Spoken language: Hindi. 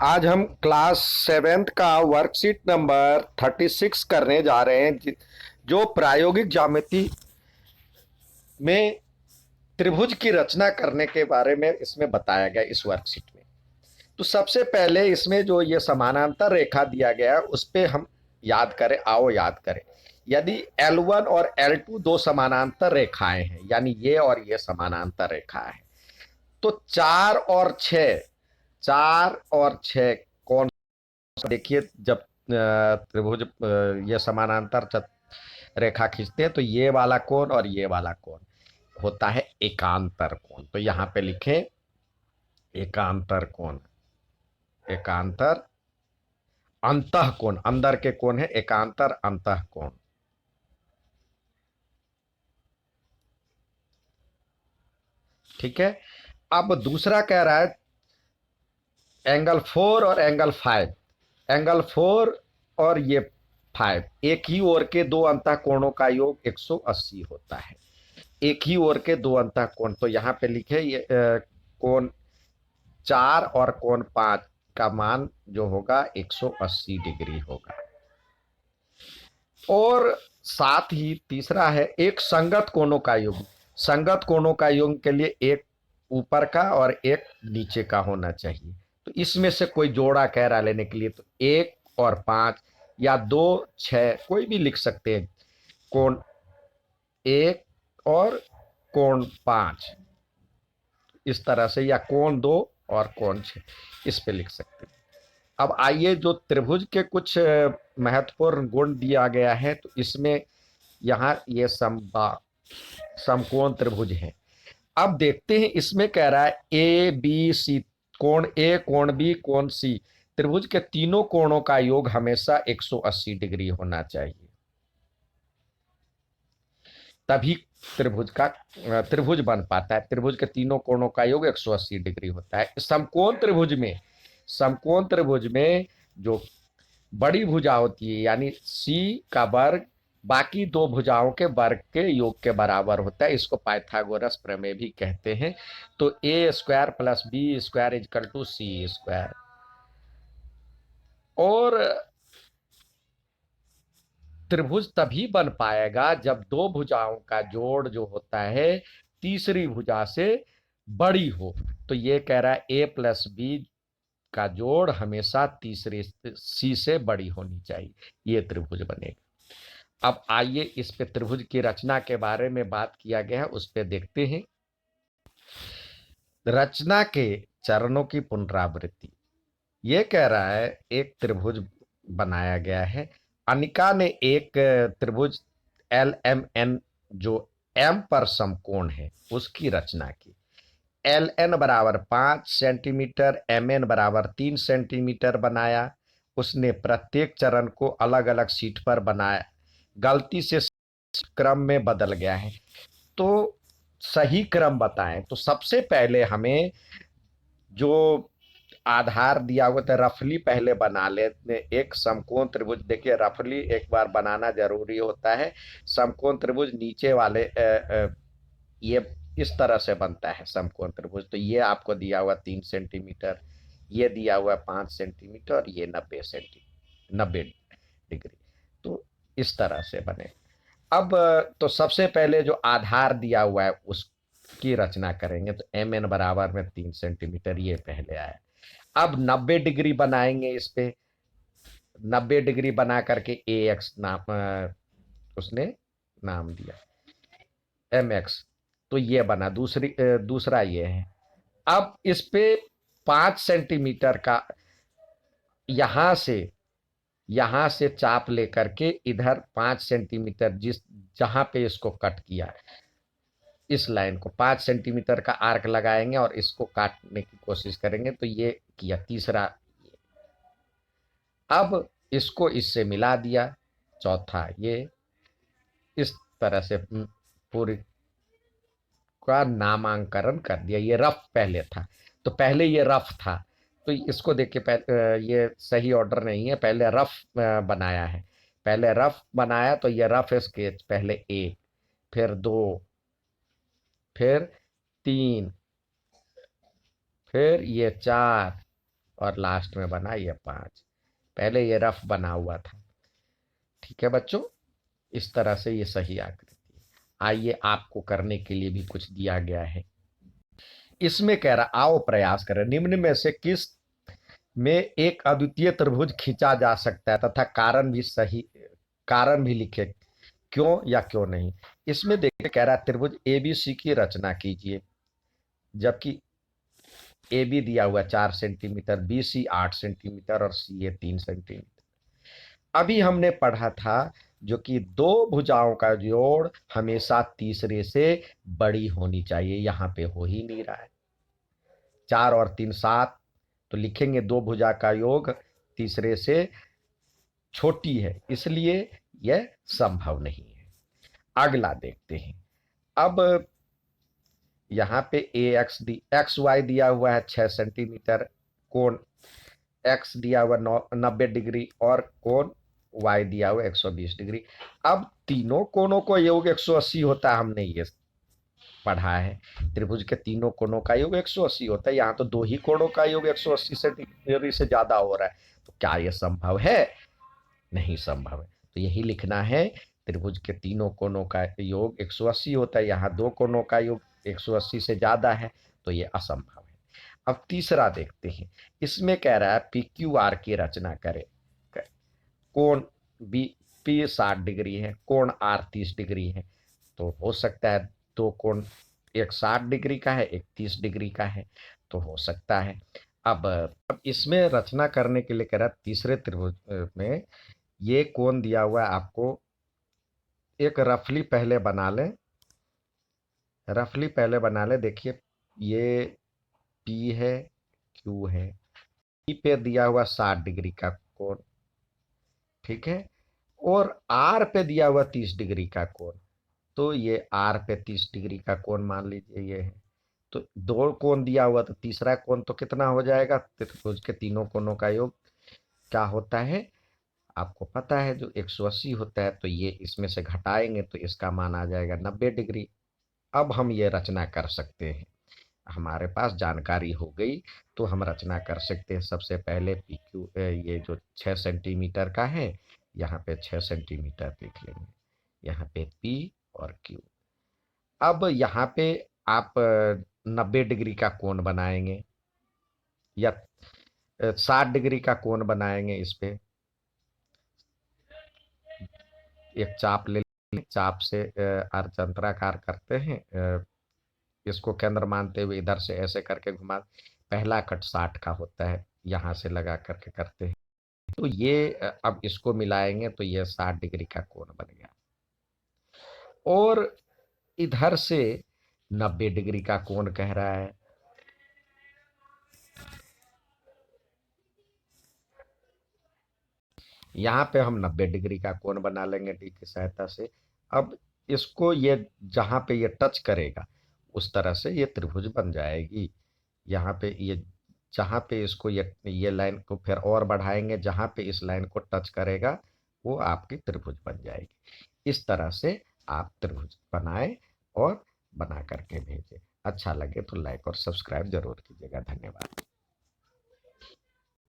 आज हम क्लास सेवेंथ का वर्कशीट नंबर 36 करने जा रहे हैं जो प्रायोगिक ज्यामिति में त्रिभुज की रचना करने के बारे में इसमें बताया गया इस वर्कशीट में। तो सबसे पहले इसमें जो ये समानांतर रेखा दिया गया है उस पे हम याद करें। यदि L1 और L2 दो समानांतर रेखाएं हैं, यानी ये और ये समानांतर रेखा है, तो चार और छह कौन, देखिए जब त्रिभुज ये समानांतर रेखा खींचते हैं तो ये वाला कोण और ये वाला कोण होता है एकांतर कोण। तो यहां पे लिखें एकांतर कोण, एकांतर अंतः कोण, अंदर के कोण है एकांतर अंतः कोण। ठीक है। अब दूसरा कह रहा है एंगल 4 और एंगल 5। एंगल 4 और ये 5, एक ही ओर के दो अंतः कोणों का योग 180 होता है। एक ही ओर के दो अंतः कोण, तो यहां पे लिखे ये कोण 4 और कोण 5 का मान जो होगा 180 डिग्री होगा। और साथ ही तीसरा है एक संगत कोणों का योग। संगत कोणों का योग के लिए एक ऊपर का और एक नीचे का होना चाहिए। तो इसमें से कोई जोड़ा कह रहा लेने के लिए, तो 1 और 5 या 2 6 कोई भी लिख सकते हैं। कोण 1 और कोण 5 इस तरह से, या कोण 2 और कोण 6 इस पे लिख सकते हैं। अब आइए जो त्रिभुज के कुछ महत्वपूर्ण गुण दिया गया है, तो इसमें यहाँ ये समकोण त्रिभुज है। अब देखते हैं, इसमें कह रहा है ए बी सी, कोण ए कोण बी कोण सी, त्रिभुज के तीनों कोणों का योग हमेशा 180 डिग्री होना चाहिए, तभी त्रिभुज बन पाता है। त्रिभुज के तीनों कोणों का योग 180 डिग्री होता है। समकोण त्रिभुज में जो बड़ी भुजा होती है, यानी सी का वर्ग बाकी दो भुजाओं के वर्ग के योग के बराबर होता है। इसको पाइथागोरस प्रमेय भी कहते हैं। तो A square plus B square equal to C square. और त्रिभुज तभी बन पाएगा जब दो भुजाओं का जोड़ जो होता है तीसरी भुजा से बड़ी हो। तो ये कह रहा है ए प्लस बी का जोड़ हमेशा तीसरे सी से बड़ी होनी चाहिए, ये त्रिभुज बनेगा। अब आइए इस पे त्रिभुज की रचना के बारे में बात किया गया है, उस पे देखते हैं। रचना के चरणों की पुनरावृत्ति। ये कह रहा है एक त्रिभुज बनाया गया है। अनिका ने एक त्रिभुज एल एम एन जो एम पर समकोण है उसकी रचना की। एल एन बराबर 5 सेंटीमीटर, एम एन बराबर 3 सेंटीमीटर बनाया। उसने प्रत्येक चरण को अलग अलग सीट पर बनाया। गलती से क्रम में बदल गया है, तो सही क्रम बताएं। तो सबसे पहले हमें जो आधार दिया हुआ था रफली पहले बना लेते। एक समकोण त्रिभुज, देखिए रफली एक बार बनाना जरूरी होता है। समकोण त्रिभुज नीचे वाले ये इस तरह से बनता है समकोण त्रिभुज। तो ये आपको दिया हुआ 3 सेंटीमीटर, ये दिया हुआ 5 सेंटीमीटर, और ये 90 डिग्री। तो इस तरह से बने। अब तो सबसे पहले जो आधार दिया हुआ है उसकी रचना करेंगे। तो एम एन बराबर में 3 सेंटीमीटर ये पहले आया। अब 90 डिग्री बनाएंगे इस पे। 90 डिग्री बना करके ए एक्स नाम उसने नाम दिया, एम एक्स। तो ये बना दूसरा ये है। अब इस पे 5 सेंटीमीटर का यहां से चाप लेकर के इधर 5 सेंटीमीटर जहां पे इसको कट किया, इस लाइन को 5 सेंटीमीटर का आर्क लगाएंगे और इसको काटने की कोशिश करेंगे। तो ये किया तीसरा। अब इसको इससे मिला दिया, चौथा ये। इस तरह से पूरी का नामांकन कर दिया। ये रफ पहले था, तो पहले ये रफ था। तो इसको देख के ये सही ऑर्डर नहीं है, पहले रफ बनाया है। पहले रफ बनाया तो ये रफ स्केच पहले एक, फिर दो, फिर तीन, फिर ये चार, और लास्ट में बना ये 5। पहले ये रफ बना हुआ था। ठीक है बच्चों, इस तरह से ये सही आकृति है। आइए आपको करने के लिए भी कुछ दिया गया है। इसमें कह रहा आओ प्रयास करें, निम्न में से किस में एक अद्वितीय त्रिभुज खींचा जा सकता है तथा कारण भी लिखे, क्यों या क्यों नहीं। इसमें देखिए कह रहा है त्रिभुज एबीसी की रचना कीजिए, जबकि ए बी दिया हुआ 4 सेंटीमीटर, बी सी 8 सेंटीमीटर और सी ए 3 सेंटीमीटर। अभी हमने पढ़ा था जो कि दो भुजाओं का जोड़ हमेशा तीसरे से बड़ी होनी चाहिए, यहां पे हो ही नहीं रहा है। 4 और 3 7, तो लिखेंगे दो भुजा का योग तीसरे से छोटी है, इसलिए यह संभव नहीं है। अगला देखते हैं। अब यहाँ पे एक्स वाई दिया हुआ है 6 सेंटीमीटर, कोण एक्स दिया हुआ 90 डिग्री और कोण वाई दिया हुआ 120 डिग्री। अब तीनों कोणों को योग 180 होता है, हमने ये पढ़ा है। त्रिभुज के तीनों कोणों का योग 180 होता है, यहाँ तो दो ही कोणों का योग 180 डिग्री से ज्यादा हो रहा है, तो क्या यह संभव है? नहीं संभव है। तो यही लिखना है, त्रिभुज के तीनों कोणों का योग 180 होता है, यहाँ दो कोणों का योग 180 से ज्यादा है, तो ये असंभव है। अब तीसरा देखते हैं। इसमें कह रहा है पी क्यू आर की रचना करें। कोण बी पी 60 डिग्री है, कोण आर 30 डिग्री है, तो हो सकता है दो कोण, एक 60 डिग्री का है, एक 30 डिग्री का है, तो हो सकता है। अब इसमें रचना करने के लिए कह रहा है तीसरे त्रिभुज में ये कोण दिया हुआ है आपको, एक रफली पहले बना लें, देखिए ये पी है, क्यू है, पी पे दिया हुआ 60 डिग्री का कोण, ठीक है, और आर पे दिया हुआ 30 डिग्री का कोण, तो ये आर पे 30 डिग्री का कोण मान लीजिए ये है। तो दो कोण दिया हुआ, तो तीसरा कोण तो कितना हो जाएगा? त्रिभुज के तीनों कोणों का योग क्या होता है आपको पता है, जो 180 होता है, तो ये इसमें से घटाएंगे तो इसका मान आ जाएगा 90 डिग्री। अब हम ये रचना कर सकते हैं, हमारे पास जानकारी हो गई, तो हम रचना कर सकते हैं। सबसे पहले पी क्यू, ये जो 6 सेंटीमीटर का है, यहाँ पे 6 सेंटीमीटर लिख लेंगे, यहाँ पे पी और क्यू। अब यहाँ पे आप 90 डिग्री का कोण बनाएंगे या 60 डिग्री का कोण बनाएंगे। इस पे एक चाप ले लेंगे, चाप से अर्धचंद्राकार करते हैं, इसको केंद्र मानते हुए इधर से ऐसे करके घुमा, पहला कट 60 का होता है, यहाँ से लगा करके करते हैं, तो ये अब इसको मिलाएंगे तो ये 60 डिग्री का कोण बन गया। और इधर से 90 डिग्री का कोण कह रहा है, यहाँ पे हम 90 डिग्री का कोण बना लेंगे डी की सहायता से। अब इसको ये जहाँ पे ये टच करेगा उस तरह से ये त्रिभुज बन जाएगी। यहाँ पे ये जहाँ पे इसको ये लाइन को फिर और बढ़ाएंगे, जहाँ पे इस लाइन को टच करेगा वो आपकी त्रिभुज बन जाएगी। इस तरह से आप त्रिभुज बनाए और बना करके भेजें। अच्छा लगे तो लाइक और सब्सक्राइब जरूर कीजिएगा। धन्यवाद।